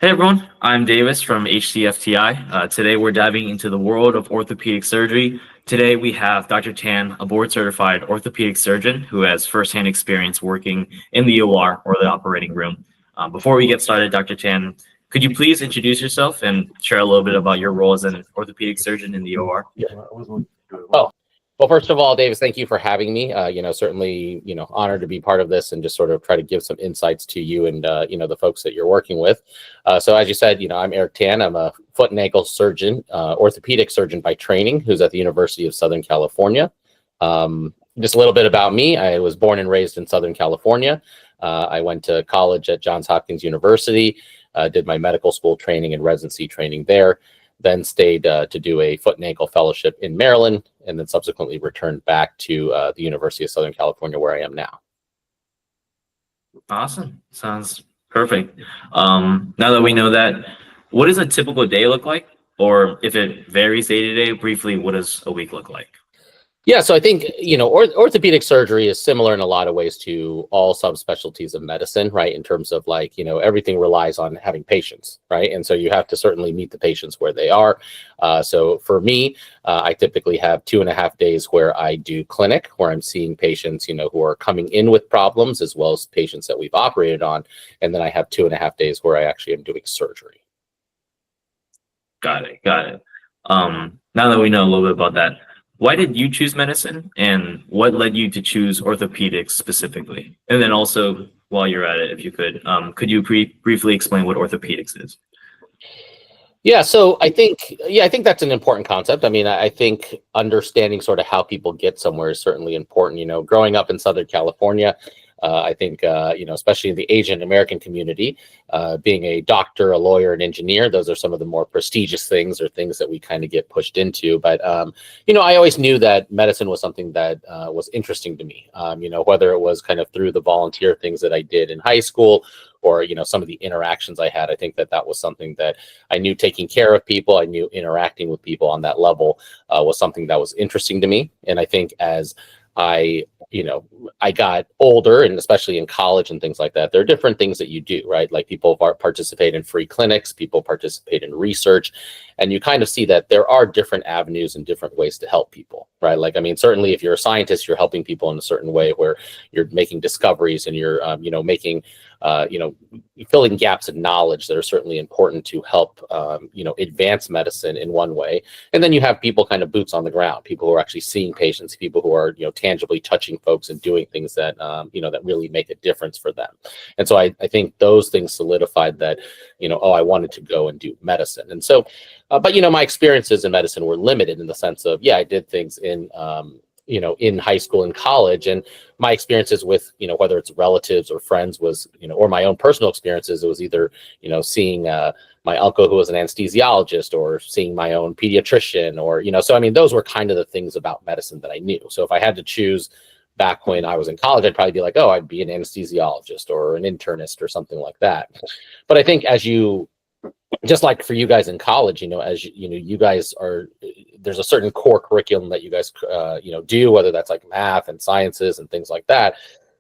Hey everyone, I'm Davis from HCFTI. Today we're diving into the world of orthopedic surgery. Today we have Dr. Tan, a board certified orthopedic surgeon who has firsthand experience working in the OR or the operating room. Before we get started, Dr. Tan, could you please introduce yourself and share a little bit about your role as an orthopedic surgeon in the OR? Oh, well, first of all, Davis, thank you for having me. Certainly, honored to be part of this and just sort of try to give some insights to you and, the folks that you're working with. So as you said, I'm Eric Tan. I'm a foot and ankle surgeon, orthopedic surgeon by training, who's at the University of Southern California. Just a little bit about me. I was born and raised in Southern California. I went to college at Johns Hopkins University, did my medical school training and residency training there. Then stayed to do a foot and ankle fellowship in Maryland, and then subsequently returned back to the University of Southern California, where I am now. Awesome. Sounds perfect. Now that we know that, what does a typical day look like? Or if it varies day to day, briefly, what does a week look like? Yeah, so I think, orthopedic surgery is similar in a lot of ways to all subspecialties of medicine, right? In terms of everything relies on having patients, right? And so you have to certainly meet the patients where they are. So for me, I typically have 2.5 days where I do clinic, where I'm seeing patients, who are coming in with problems, as well as patients that we've operated on. And then I have 2.5 days where I actually am doing surgery. Got it. Got it. Now that we know a little bit about that, why did you choose medicine and what led you to choose orthopedics specifically? And then also, while you're at it, if you could you briefly explain what orthopedics is? Yeah, so I think that's an important concept. I mean, I think understanding sort of how people get somewhere is certainly important. Growing up in Southern California, I think, especially in the Asian American community, being a doctor, a lawyer, an engineer, those are some of the more prestigious things or things that we kind of get pushed into. But, I always knew that medicine was something that was interesting to me, whether it was kind of through the volunteer things that I did in high school or, some of the interactions I had. I think that was something that I knew taking care of people, I knew interacting with people on that level was something that was interesting to me. And I think as I got older, and especially in college and things like that, there are different things that you do, right? Like people participate in free clinics, people participate in research, and you kind of see that there are different avenues and different ways to help people, right? Like, I mean, certainly if you're a scientist, you're helping people in a certain way where you're making discoveries and you're, making, filling gaps in knowledge that are certainly important to help, advance medicine in one way. And then you have people kind of boots on the ground, people who are actually seeing patients, people who are, tangibly touching folks and doing things that, that really make a difference for them. And so I think those things solidified that, I wanted to go and do medicine. And so, but, my experiences in medicine were limited in the sense of, I did things in, in high school and college, and my experiences with, whether it's relatives or friends was, or my own personal experiences, it was either, seeing my uncle who was an anesthesiologist or seeing my own pediatrician or, so, I mean, those were kind of the things about medicine that I knew. So if I had to choose back when I was in college, I'd probably be like, oh, I'd be an anesthesiologist or an internist or something like that. But I think as you, just like for you guys in college, as you guys are, there's a certain core curriculum that you guys, do, whether that's like math and sciences and things like that.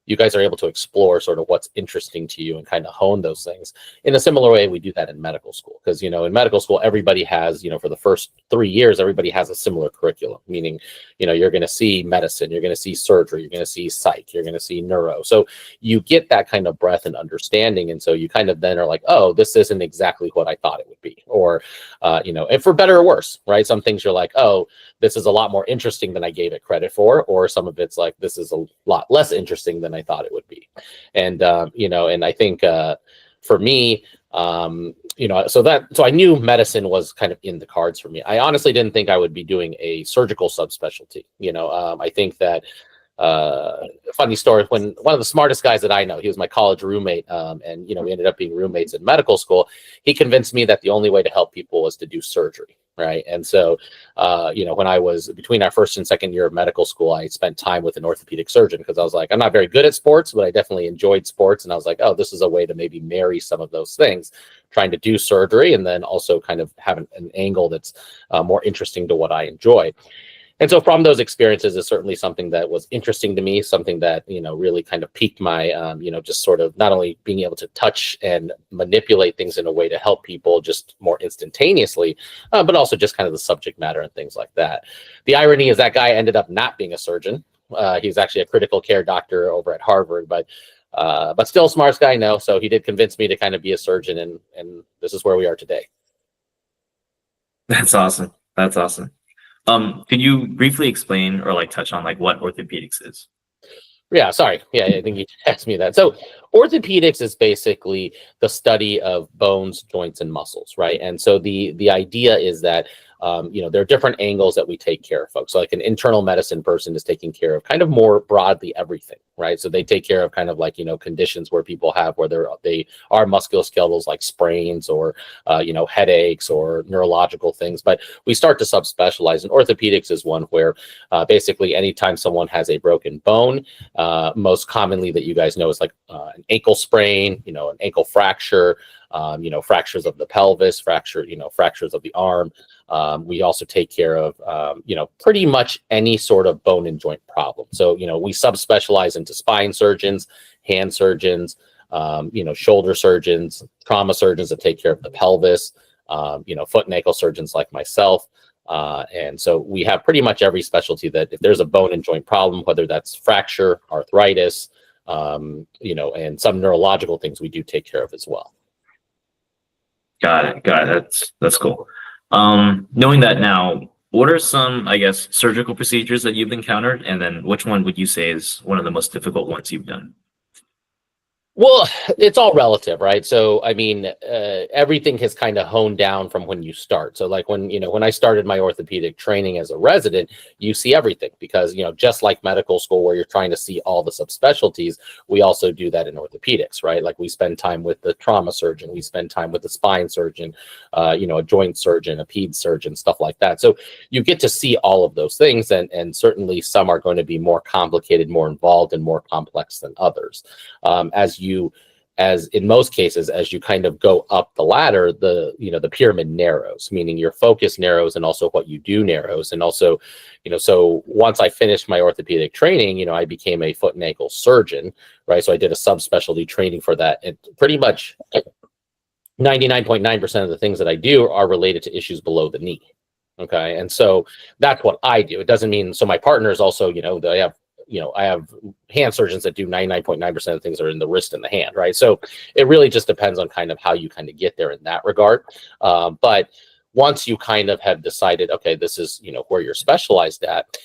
You guys are able to explore sort of what's interesting to you and kind of hone those things. In a similar way, we do that in medical school because, in medical school, everybody has, for the first 3 years, everybody has a similar curriculum, meaning, you're going to see medicine, you're going to see surgery, you're going to see psych, you're going to see neuro. So you get that kind of breadth and understanding. And so you kind of then are like, oh, this isn't exactly what I thought it would be. Or, and for better or worse, right? Some things you're like, oh, this is a lot more interesting than I gave it credit for. Or some of it's like, this is a lot less interesting than I thought it would be. And, and I think for me, so I knew medicine was kind of in the cards for me. I honestly didn't think I would be doing a surgical subspecialty. I think that funny story, when one of the smartest guys that I know, he was my college roommate, and we ended up being roommates in medical school. He convinced me that the only way to help people was to do surgery, right? And so when I was between our first and second year of medical school, I spent time with an orthopedic surgeon because I was like, I'm not very good at sports, but I definitely enjoyed sports. And I was like, oh, this is a way to maybe marry some of those things, trying to do surgery and then also kind of have an angle that's more interesting to what I enjoy. And so from those experiences is certainly something that was interesting to me, something that, really kind of piqued my, just sort of not only being able to touch and manipulate things in a way to help people just more instantaneously, but also just kind of the subject matter and things like that. The irony is that guy ended up not being a surgeon. He's actually a critical care doctor over at Harvard, but still a smart guy, no. So he did convince me to kind of be a surgeon, and this is where we are today. That's awesome. That's awesome. Could you briefly explain or like touch on like what orthopedics is? Yeah, sorry. Yeah, I think you asked me that. So orthopedics is basically the study of bones, joints, and muscles, right? And so the idea is that there are different angles that we take care of folks. So like an internal medicine person is taking care of kind of more broadly everything, right? So they take care of kind of like, conditions where people have, where they are musculoskeletals like sprains or, headaches or neurological things. But we start to subspecialize, and orthopedics is one where basically anytime someone has a broken bone, most commonly that you guys know is like an ankle sprain, an ankle fracture, fractures of the pelvis, fractures of the arm. We also take care of, pretty much any sort of bone and joint problem. So, we subspecialize into spine surgeons, hand surgeons, shoulder surgeons, trauma surgeons that take care of the pelvis, foot and ankle surgeons like myself. And so we have pretty much every specialty that if there's a bone and joint problem, whether that's fracture, arthritis, and some neurological things we do take care of as well. Got it. That's cool. Knowing that now, what are some, I guess, surgical procedures that you've encountered, and then which one would you say is one of the most difficult ones you've done? Well, it's all relative, right? So, I mean, everything has kind of honed down from when you start. So like when I started my orthopedic training as a resident, you see everything because, just like medical school where you're trying to see all the subspecialties, we also do that in orthopedics, right? Like we spend time with the trauma surgeon, we spend time with the spine surgeon, a joint surgeon, a ped surgeon, stuff like that. So you get to see all of those things, and certainly some are going to be more complicated, more involved, and more complex than others. As in most cases, as you kind of go up the ladder, the pyramid narrows, meaning your focus narrows and also what you do narrows. And also, so once I finished my orthopedic training, I became a foot and ankle surgeon, right? So I did a subspecialty training for that. And pretty much 99.9% of the things that I do are related to issues below the knee. Okay. And so that's what I do. It doesn't mean, so my partners also, I have hand surgeons that do 99.9% of things that are in the wrist and the hand, right? So it really just depends on kind of how you kind of get there in that regard. But once you kind of have decided, okay, this is, where you're specialized at,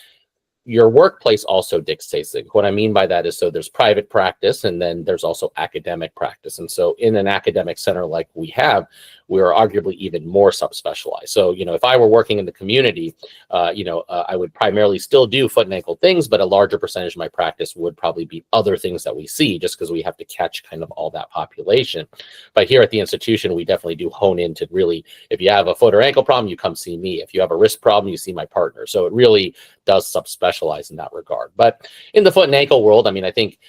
your workplace also dictates things. What I mean by that is, so there's private practice and then there's also academic practice. And so in an academic center like we have, we are arguably even more subspecialized. So, if I were working in the community, I would primarily still do foot and ankle things, but a larger percentage of my practice would probably be other things that we see just because we have to catch kind of all that population. But here at the institution, we definitely do hone into really, if you have a foot or ankle problem, you come see me. If you have a wrist problem, you see my partner. So it really does subspecialize in that regard. But in the foot and ankle world, I mean, I think,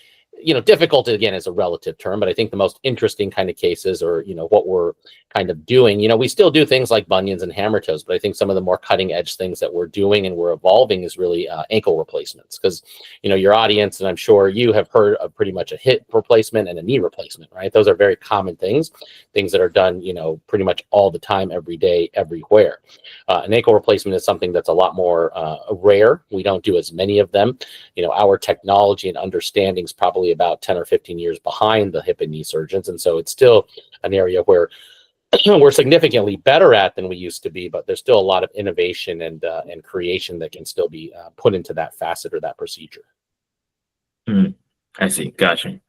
difficult again is a relative term, but I think the most interesting kind of cases or, what we're kind of doing, we still do things like bunions and hammer toes, but I think some of the more cutting edge things that we're doing and we're evolving is really ankle replacements. Because, your audience, and I'm sure you have heard of pretty much a hip replacement and a knee replacement, right? Those are very common things that are done, pretty much all the time, every day, everywhere. An ankle replacement is something that's a lot more rare. We don't do as many of them. Our technology and understanding is probably about 10 or 15 years behind the hip and knee surgeons. And so it's still an area where we're significantly better at than we used to be, but there's still a lot of innovation and creation that can still be put into that facet or that procedure. I see. Gotcha.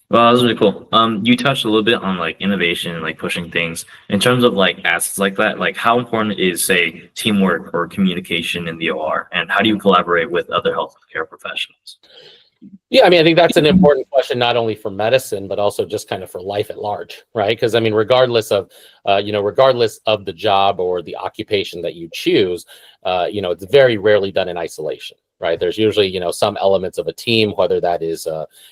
Well, that was really cool. You touched a little bit on like innovation and like pushing things in terms of like assets like that. Like how important is, say, teamwork or communication in the OR, and how do you collaborate with other healthcare professionals? Yeah, I mean, I think that's an important question, not only for medicine, but also just kind of for life at large, right? Because I mean, regardless of the job or the occupation that you choose, it's very rarely done in isolation, right? There's usually, some elements of a team, whether that is,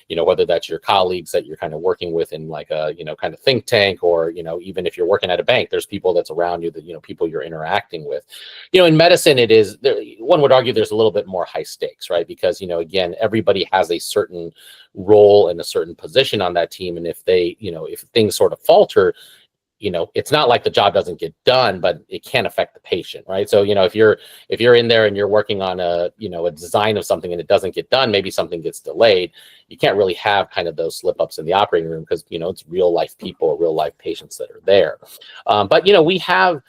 whether that's your colleagues that you're kind of working with in like a, kind of think tank, or, even if you're working at a bank, there's people that's around you that, people you're interacting with. In medicine, it is, one would argue there's a little bit more high stakes, right? Because, again, everybody has a certain role and a certain position on that team. And if they, if things sort of falter, it's not like the job doesn't get done, but it can affect the patient, right? So, if you're in there and you're working on a design of something and it doesn't get done, maybe something gets delayed, you can't really have kind of those slip ups in the operating room, because, it's real life people, real life patients that are there. But, we have,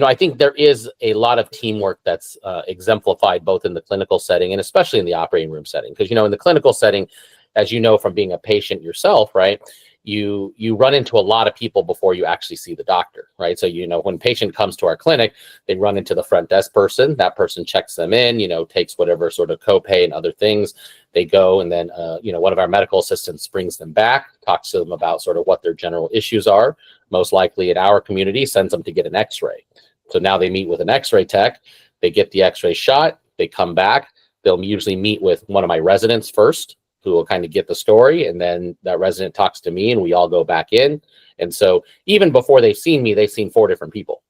I think there is a lot of teamwork that's exemplified both in the clinical setting and especially in the operating room setting. Because, in the clinical setting, as you know from being a patient yourself, right, you run into a lot of people before you actually see the doctor, right? So, when a patient comes to our clinic, they run into the front desk person. That person checks them in, takes whatever sort of copay and other things. They go, and then, one of our medical assistants brings them back, talks to them about sort of what their general issues are. Most likely in our community, sends them to get an x-ray. So now they meet with an x-ray tech, they get the x-ray shot, they come back. They'll usually meet with one of my residents first, who will kind of get the story, and then that resident talks to me and we all go back in. And so even before they've seen me, they've seen 4 different people.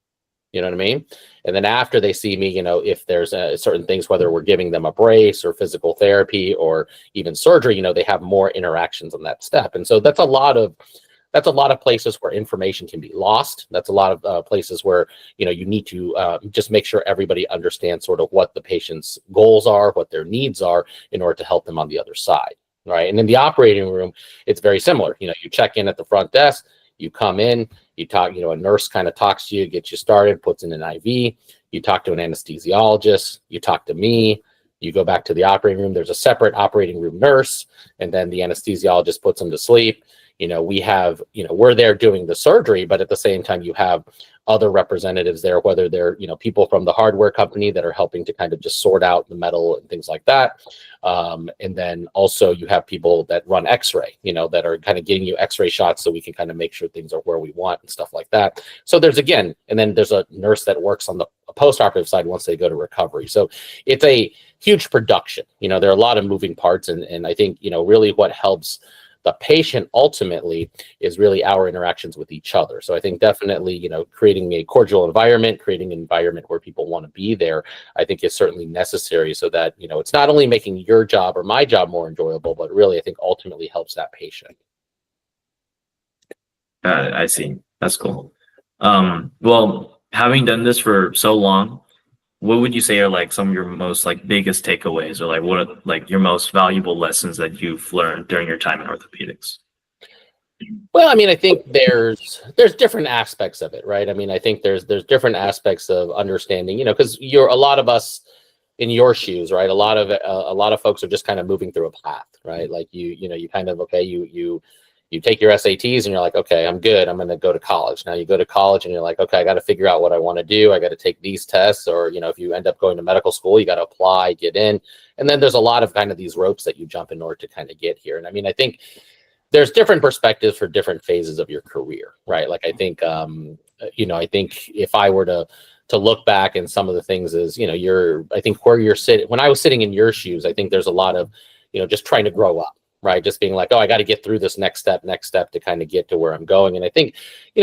You know what I mean? And then after they see me, if there's certain things, whether we're giving them a brace or physical therapy or even surgery, they have more interactions on that step. And so that's a lot of places where information can be lost. That's a lot of places where, you need to just make sure everybody understands sort of what the patient's goals are, what their needs are, in order to help them on the other side, right? And in the operating room, it's very similar. You check in at the front desk, you come in, you talk, a nurse kind of talks to you, gets you started, puts in an IV, you talk to an anesthesiologist, you talk to me, you go back to the operating room, there's a separate operating room nurse, and then the anesthesiologist puts them to sleep. We have, we're there doing the surgery, but at the same time, you have other representatives there, whether they're, people from the hardware company that are helping to kind of just sort out the metal and things like that. And then also you have people that run x-ray, that are kind of getting you x-ray shots so we can kind of make sure things are where we want and stuff like that. So there's, again, and then there's a nurse that works on the post-operative side once they go to recovery. So it's a huge production. There are a lot of moving parts. And I think, really what helps the patient ultimately is really our interactions with each other. So I think definitely, creating a cordial environment, creating an environment where people want to be there, I think is certainly necessary, so that, it's not only making your job or my job more enjoyable, but really I think ultimately helps that patient. I see. That's cool. Well, having done this for so long, what would you say are like some of your most like biggest takeaways, or like what are like your most valuable lessons that you've learned during your time in orthopedics? Well, I mean, I think there's different aspects of it, right? I mean, I think there's different aspects of understanding, because you're, a lot of us in your shoes, right? A lot of folks are just kind of moving through a path, right? Like you kind of, okay, you take your SATs and you're like, okay, I'm good. I'm going to go to college. Now you go to college and you're like, okay, I got to figure out what I want to do. I got to take these tests, or, if you end up going to medical school, you got to apply, get in. And then there's a lot of kind of these ropes that you jump in order to kind of get here. And I mean, I think there's different perspectives for different phases of your career, right? Like, I think, I think if I were to look back, and some of the things is, I think where you're sitting, when I was sitting in your shoes, I think there's a lot of, just trying to grow up. Right. Just being like, oh, I got to get through this next step to kind of get to where I'm going. And I think,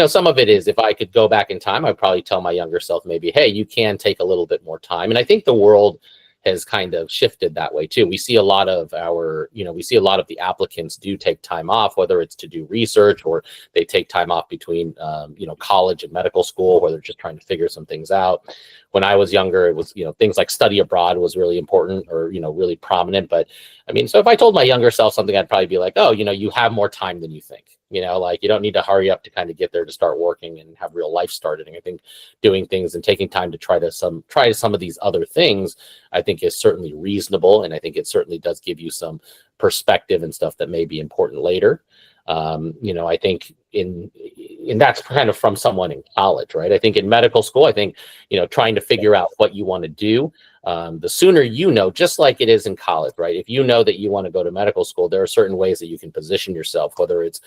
some of it is, if I could go back in time, I'd probably tell my younger self maybe, hey, you can take a little bit more time. And I think the world has kind of shifted that way too. We see a lot of the applicants do take time off, whether it's to do research, or they take time off between, college and medical school, where they're just trying to figure some things out. When I was younger, it was, things like study abroad was really important, or, really prominent. But I mean, so if I told my younger self something, I'd probably be like, oh, you have more time than you think. Like, you don't need to hurry up to kind of get there to start working and have real life started. And I think doing things and taking time to try some of these other things, I think is certainly reasonable. And I think it certainly does give you some perspective and stuff that may be important later. I think and that's kind of from someone in college, right? I think in medical school, I think, trying to figure out what you want to do, the sooner you know, just like it is in college, right? If you know that you want to go to medical school, there are certain ways that you can position yourself, whether it's,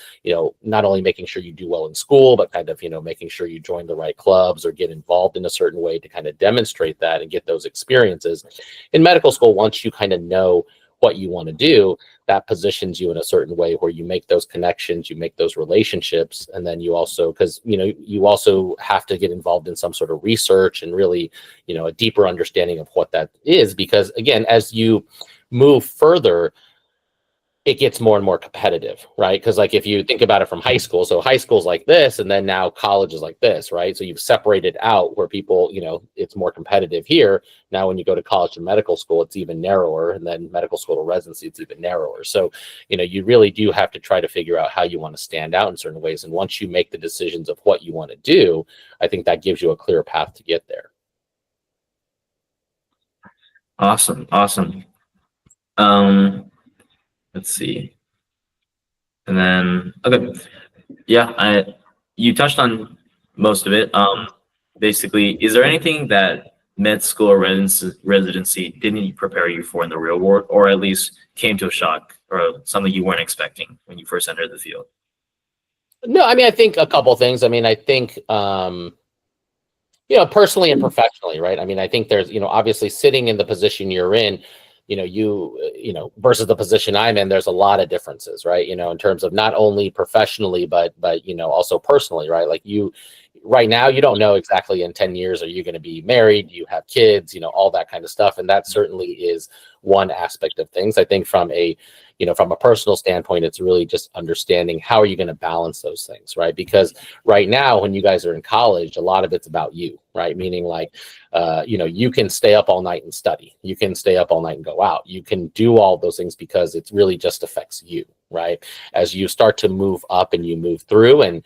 not only making sure you do well in school, but kind of, making sure you join the right clubs or get involved in a certain way to kind of demonstrate that and get those experiences. In medical school, once you kind of know what you want to do, that positions you in a certain way where you make those connections, you make those relationships, and then you also, because you also have to get involved in some sort of research and really, a deeper understanding of what that is, because again, as you move further, it gets more and more competitive, right? Because like if you think about it from high school, so high school's like this, and then now college is like this, right? So you've separated out where people, it's more competitive here. Now when you go to college and medical school, it's even narrower, and then medical school to residency, it's even narrower. So, you really do have to try to figure out how you want to stand out in certain ways. And once you make the decisions of what you want to do, I think that gives you a clear path to get there. Awesome. Let's see. And then, okay. Yeah, you touched on most of it. Basically, is there anything that med school or residency didn't prepare you for in the real world, or at least came to a shock or something you weren't expecting when you first entered the field? No, I mean, I think a couple things. I mean, I think, personally and professionally, right? I mean, I think there's, obviously sitting in the position you're in, versus the position I'm in, there's a lot of differences, right? In terms of not only professionally, but also personally, right? Like right now, you don't know exactly in 10 years, are you going to be married? You have kids, all that kind of stuff. And that certainly is one aspect of things. I think from a personal standpoint, it's really just understanding how are you going to balance those things, right? Because right now, when you guys are in college, a lot of it's about you, right? Meaning like, you can stay up all night and study. You can stay up all night and go out. You can do all those things because it really just affects you, right? As you start to move up and you move through and,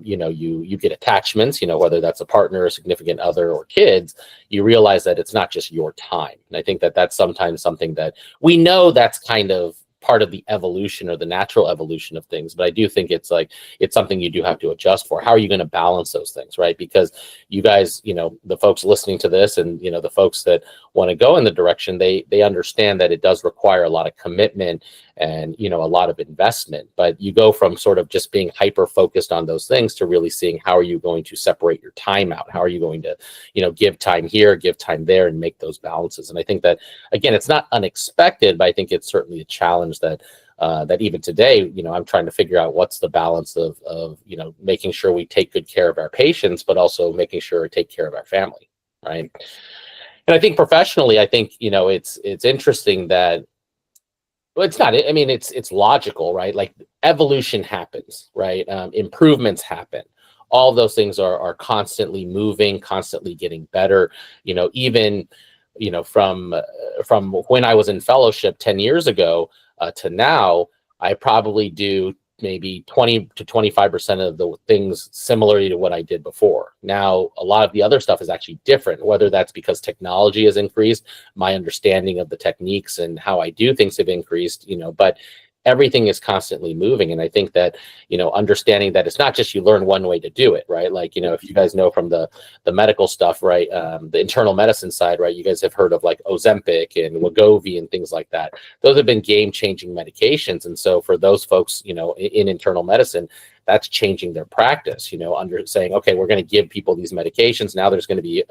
you get attachments, whether that's a partner, a significant other, or kids, you realize that it's not just your time. And I think that that's sometimes something that we know that's kind of part of the evolution or the natural evolution of things. But I do think it's something you do have to adjust for. How are you going to balance those things, right? Because you guys, the folks listening to this and, the folks that want to go in the direction, they understand that it does require a lot of commitment and, a lot of investment. But you go from sort of just being hyper focused on those things to really seeing how are you going to separate your time out? How are you going to, give time here, give time there, and make those balances? And I think that, again, it's not unexpected, but I think it's certainly a challenge that even today, I'm trying to figure out what's the balance of making sure we take good care of our patients, but also making sure we take care of our family, right? And I think professionally, I think, it's interesting that, well, it's not, I mean, it's logical, right? Like evolution happens, right? Improvements happen. All of those things are constantly moving, constantly getting better, even, from when I was in fellowship 10 years ago to now, I probably do maybe 20 to 25% of the things similarly to what I did before. Now, a lot of the other stuff is actually different, whether that's because technology has increased, my understanding of the techniques and how I do things have increased, but everything is constantly moving. And I think that, understanding that it's not just you learn one way to do it, right? Like, if you guys know from the medical stuff, right? The internal medicine side, right? You guys have heard of like Ozempic and Wegovy and things like that. Those have been game-changing medications. And so for those folks, in internal medicine, that's changing their practice, under saying, okay, we're going to give people these medications. Now there's going to be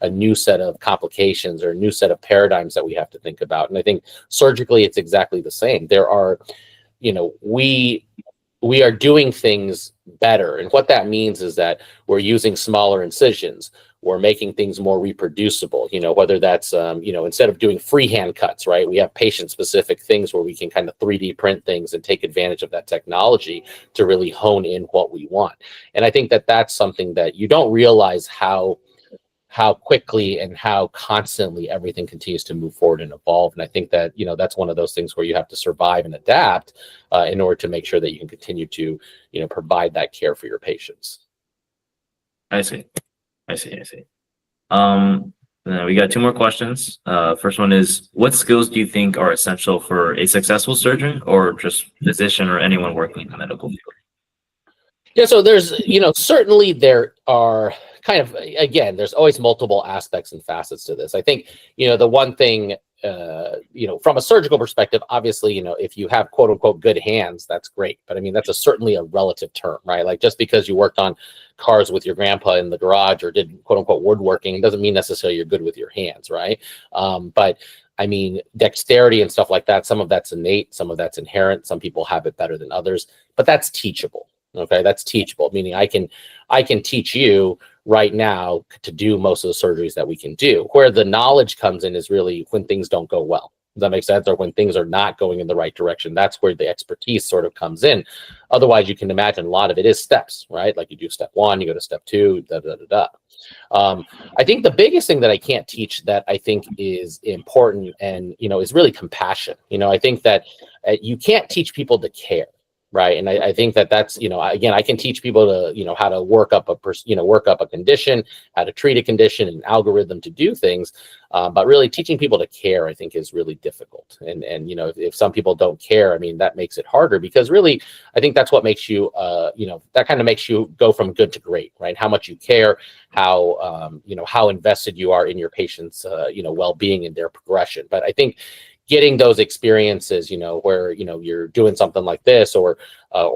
a new set of complications or a new set of paradigms that we have to think about. And I think surgically, it's exactly the same. There are, we are doing things better. And what that means is that we're using smaller incisions. We're making things more reproducible, whether that's, instead of doing freehand cuts, right? We have patient specific things where we can kind of 3D print things and take advantage of that technology to really hone in what we want. And I think that that's something that you don't realize how quickly and how constantly everything continues to move forward and evolve. And I think that, that's one of those things where you have to survive and adapt in order to make sure that you can continue to, provide that care for your patients. I see. Then we got two more questions. First one is, what skills do you think are essential for a successful surgeon or just physician or anyone working in the medical field? Yeah, so there's, certainly there are kind of, again, there's always multiple aspects and facets to this. I think, the one thing, from a surgical perspective, obviously, if you have quote unquote good hands, that's great. But I mean, that's certainly a relative term, right? Like just because you worked on cars with your grandpa in the garage or did quote unquote woodworking doesn't mean necessarily you're good with your hands, right? But I mean, dexterity and stuff like that, some of that's innate, some of that's inherent. Some people have it better than others, but that's teachable. Okay, that's teachable, meaning I can teach you right now to do most of the surgeries that we can do. Where the knowledge comes in is really when things don't go well. Does that make sense? Or when things are not going in the right direction, that's where the expertise sort of comes in. Otherwise, you can imagine a lot of it is steps, right? Like you do step one, you go to step two, da da da da. I think the biggest thing that I can't teach that I think is important and is really compassion. I think that you can't teach people to care. Right. And I think that that's, again, I can teach people to, how to work up a condition, how to treat a condition, an algorithm to do things. But really teaching people to care, I think, is really difficult. And if some people don't care, I mean, that makes it harder because really, I think that's what makes you, that kind of makes you go from good to great, right? How much you care, how invested you are in your patient's, well-being and their progression. But I think getting those experiences, where, you're doing something like this or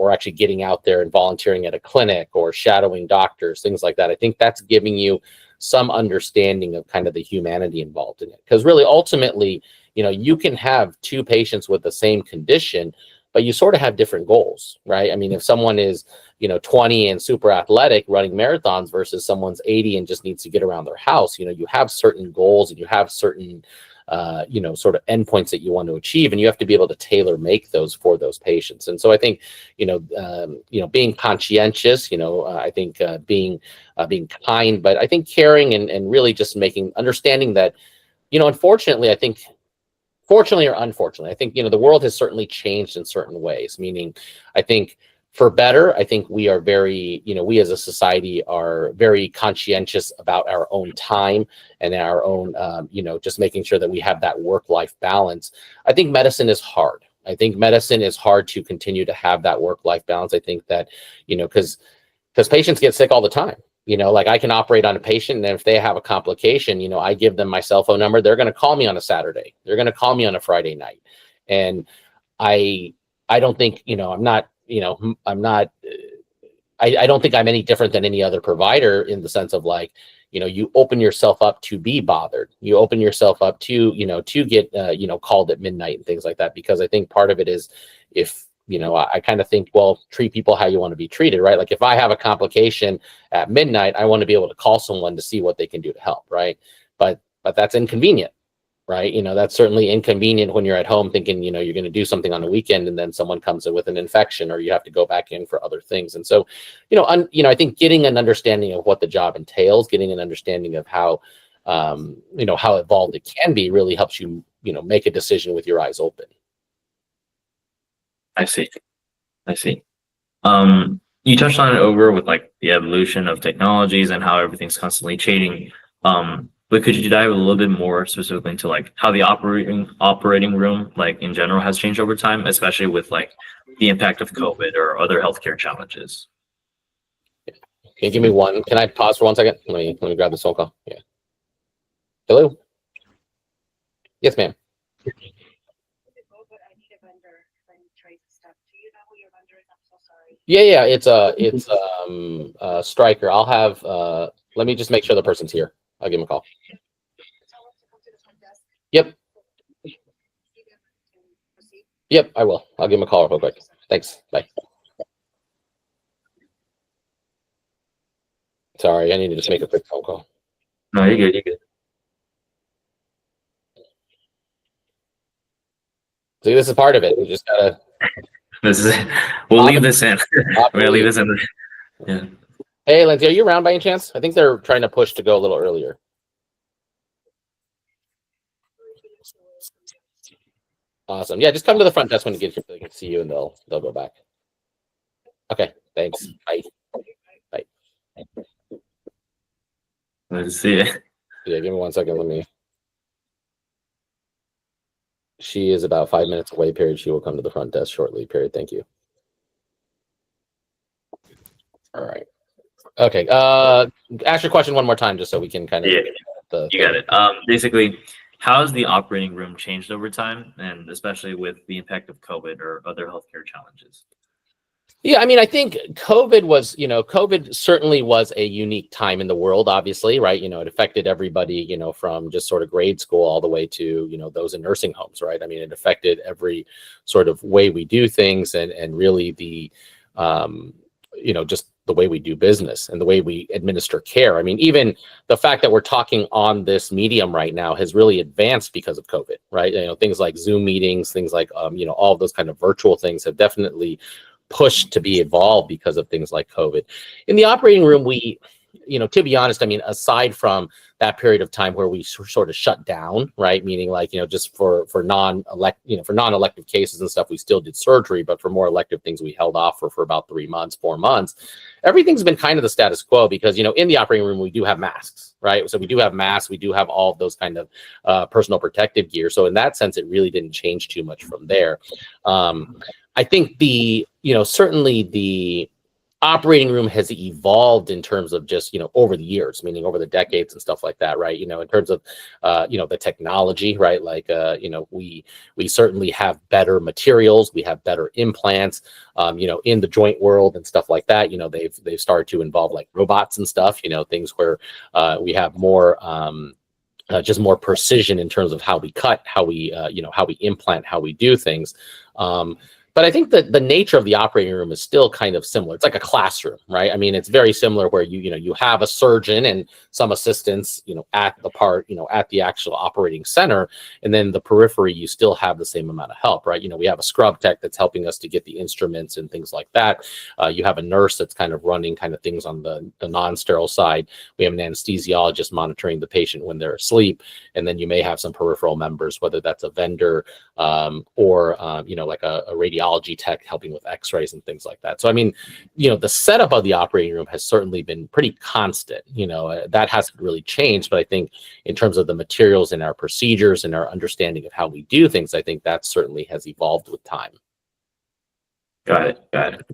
actually getting out there and volunteering at a clinic or shadowing doctors, things like that. I think that's giving you some understanding of kind of the humanity involved in it. Because really, ultimately, you can have two patients with the same condition, but you sort of have different goals, right? I mean, if someone is, 20 and super athletic running marathons versus someone's 80 and just needs to get around their house, you have certain goals and you have certain sort of endpoints that you want to achieve, and you have to be able to tailor make those for those patients. And so I think, being conscientious, I think being kind, but I think caring and really just understanding that, unfortunately, I think, fortunately or unfortunately, I think, the world has certainly changed in certain ways, meaning I think for better, I think we are very, we as a society are very conscientious about our own time and our own, just making sure that we have that work-life balance. I think medicine is hard. I think medicine is hard to continue to have that work-life balance. I think that, because patients get sick all the time. Like I can operate on a patient, and if they have a complication, I give them my cell phone number. They're going to call me on a Saturday. They're going to call me on a Friday night. And I don't think, I'm not, I don't think I'm any different than any other provider in the sense of like, you open yourself up to be bothered. You open yourself up to, to get, called at midnight and things like that, because I think part of it is if, I kind of think, well, treat people how you want to be treated, right? Like if I have a complication at midnight, I want to be able to call someone to see what they can do to help, right? But that's inconvenient, right? That's certainly inconvenient when you're at home thinking, you're going to do something on a weekend and then someone comes in with an infection or you have to go back in for other things. And so, I think getting an understanding of what the job entails, getting an understanding of how, how evolved it can be really helps you, make a decision with your eyes open. I see. I see. You touched on it over with like the evolution of technologies and how everything's constantly changing. But could you dive a little bit more specifically into like how the operating room, like in general, has changed over time, especially with like the impact of COVID or other healthcare challenges? Can you give me one? Can I pause for 1 second? Let me grab this phone call. Yeah. Hello. Yes, ma'am. Yeah, it's Striker. I'll have let me just make sure the person's here. I'll give him a call. Yep. Yep, I will. I'll give him a call real quick. Thanks. Bye. Sorry, I need to just make a quick phone call. No, you're good. You're good. See, this is part of it. We just gotta. This is it. We'll leave this in. We'll leave this in. Yeah. Hey, Lindsay, are you around by any chance? I think they're trying to push to go a little earlier. Awesome. Yeah, just come to the front desk when you get here so they can see you and they'll go back. Okay, thanks. Bye. Bye. Let's see it. Yeah, give me 1 second. Let me. She is about 5 minutes away, period. She will come to the front desk shortly, period. Thank you. All right. Okay. Ask your question one more time, just so we can kind of. Yeah, you got it. Basically, how has the operating room changed over time, and especially with the impact of COVID or other healthcare challenges? Yeah, I mean, I think COVID certainly was a unique time in the world, obviously, right? It affected everybody, from just sort of grade school all the way to, those in nursing homes, right? I mean, it affected every sort of way we do things and really um, just the way we do business and the way we administer care. I mean, even the fact that we're talking on this medium right now has really advanced because of COVID, right? Things like Zoom meetings, things like, all of those kind of virtual things have definitely pushed to be evolved because of things like COVID. In the operating room, to be honest, I mean, aside from that period of time where we sort of shut down, right? Meaning like, just for non-elective cases and stuff, we still did surgery, but for more elective things, we held off for about 3 months, 4 months. Everything's been kind of the status quo because, in the operating room, we do have masks, right? So we do have masks, we do have all of those kind of personal protective gear. So in that sense, it really didn't change too much from there. I think certainly the operating room has evolved in terms of just, over the years, meaning over the decades and stuff like that, right? In terms of, the technology, right? Like, we certainly have better materials, we have better implants, in the joint world and stuff like that. They've started to involve like robots and stuff, things where we have more, just more precision in terms of how we cut, how we implant, how we do things. But I think that the nature of the operating room is still kind of similar. It's like a classroom, right? I mean, it's very similar where you have a surgeon and some assistants, at the actual operating center, and then the periphery, you still have the same amount of help, right? We have a scrub tech that's helping us to get the instruments and things like that. You have a nurse that's kind of running kind of things on the non-sterile side. We have an anesthesiologist monitoring the patient when they're asleep, and then you may have some peripheral members, whether that's a vendor or like a radiologist tech helping with x-rays and things like that. So I mean, the setup of the operating room has certainly been pretty constant. That hasn't really changed, but I think in terms of the materials and our procedures and our understanding of how we do things, I think that certainly has evolved with time. Got it.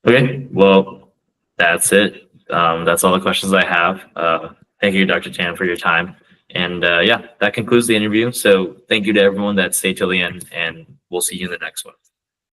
Okay, well, that's it. That's all the questions I have. Thank you, Dr. Tan, for your time. And yeah, that concludes the interview. So thank you to everyone that stayed till the end, and we'll see you in the next one.